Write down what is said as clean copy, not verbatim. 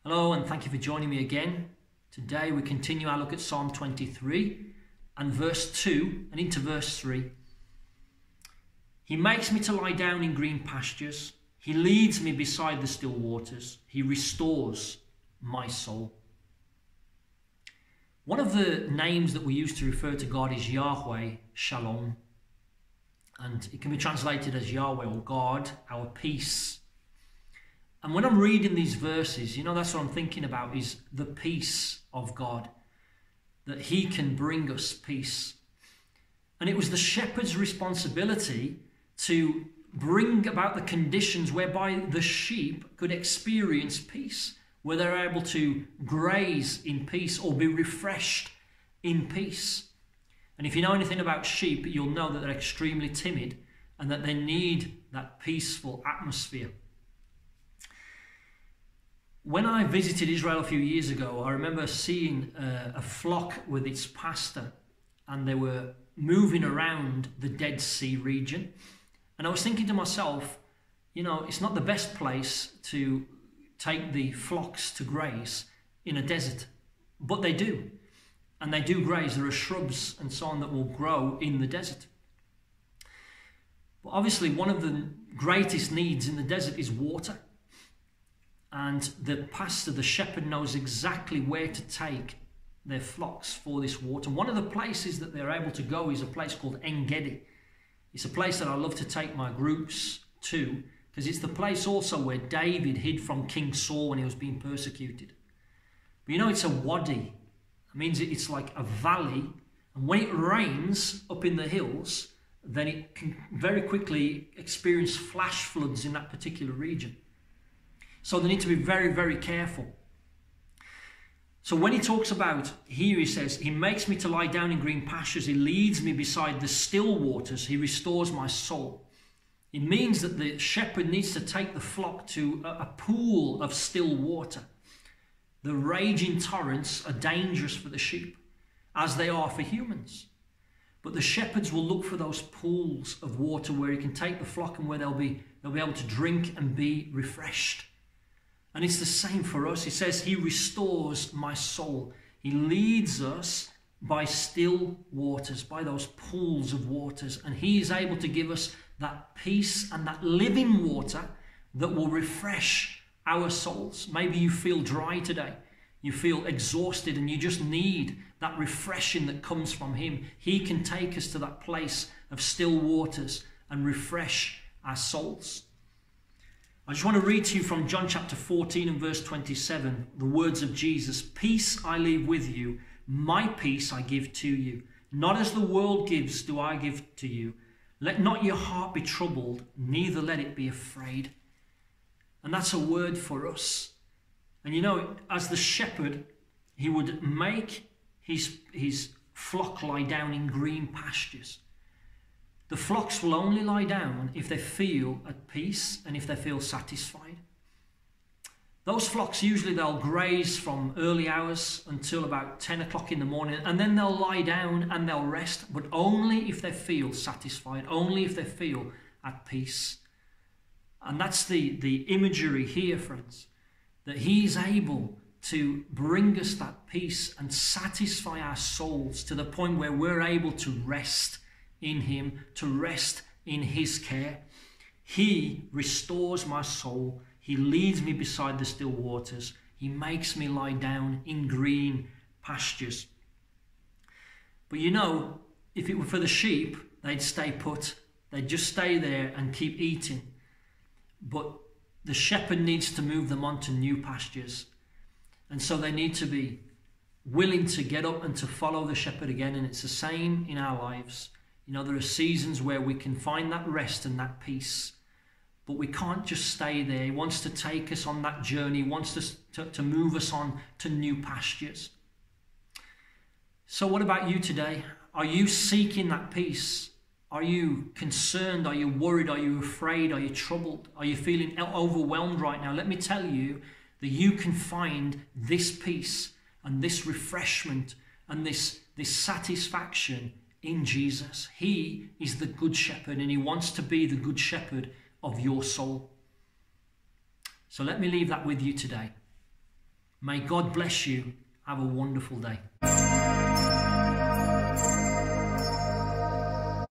Hello, and thank you for joining me again. Today we continue our look at Psalm 23 and verse 2 and into verse 3. He makes me to lie down in green pastures. He leads me beside the still waters. He restores my soul. One of the names that we use to refer to God is Yahweh Shalom. And it can be translated as Yahweh or God, our peace. And when I'm reading these verses, that's what I'm thinking about, is the peace of God, that he can bring us peace. And it was the shepherd's responsibility to bring about the conditions whereby the sheep could experience peace, where they're able to graze in peace or be refreshed in peace. And if you know anything about sheep, you'll know that they're extremely timid and that they need that peaceful atmosphere. When I visited Israel a few years ago, I remember seeing a flock with its pastor, and they were moving around the Dead Sea region. And I was thinking to myself, it's not the best place to take the flocks to graze in a desert, but they do. And they do graze. There are shrubs and so on that will grow in the desert. But obviously, one of the greatest needs in the desert is water. And the pastor, the shepherd, knows exactly where to take their flocks for this water. One of the places that they're able to go is a place called En-Gedi. It's a place that I love to take my groups to, because it's the place also where David hid from King Saul when he was being persecuted. But it's a wadi. It means it's like a valley. And when it rains up in the hills, then it can very quickly experience flash floods in that particular region. So they need to be very, very careful. So when he talks about, here he says, he makes me to lie down in green pastures. He leads me beside the still waters. He restores my soul. It means that the shepherd needs to take the flock to a pool of still water. The raging torrents are dangerous for the sheep, as they are for humans. But the shepherds will look for those pools of water where he can take the flock and where they'll be able to drink and be refreshed. And it's the same for us. He says, he restores my soul. He leads us by still waters, by those pools of waters. And he is able to give us that peace and that living water that will refresh our souls. Maybe you feel dry today. You feel exhausted and you just need that refreshing that comes from him. He can take us to that place of still waters and refresh our souls. I just want to read to you from John chapter 14 and verse 27, the words of Jesus. Peace I leave with you, my peace I give to you. Not as the world gives do I give to you. Let not your heart be troubled, neither let it be afraid. And that's a word for us. And as the shepherd, he would make his flock lie down in green pastures. The flocks will only lie down if they feel at peace and if they feel satisfied. Those flocks, usually they'll graze from early hours until about 10 o'clock in the morning, and then they'll lie down and they'll rest, but only if they feel satisfied, only if they feel at peace. And that's the imagery here, friends, that he's able to bring us that peace and satisfy our souls to the point where we're able to rest in him, to rest in his care. He restores my soul. He leads me beside the still waters. He makes me lie down in green pastures. But if it were for the sheep, they'd stay put. They'd just stay there and keep eating. But the shepherd needs to move them on to new pastures. And so they need to be willing to get up and to follow the shepherd again. And it's the same in our lives. There are seasons where we can find that rest and that peace, but we can't just stay there. He wants to take us on that journey. He wants us to move us on to new pastures. So what about you today? Are you seeking that peace? Are you concerned? Are you worried? Are you afraid? Are you troubled? Are you feeling overwhelmed right now? Let me tell you that you can find this peace and this refreshment and this satisfaction in Jesus. He is the good shepherd, and he wants to be the good shepherd of your soul. So let me leave that with you today. May God bless you. Have a wonderful day.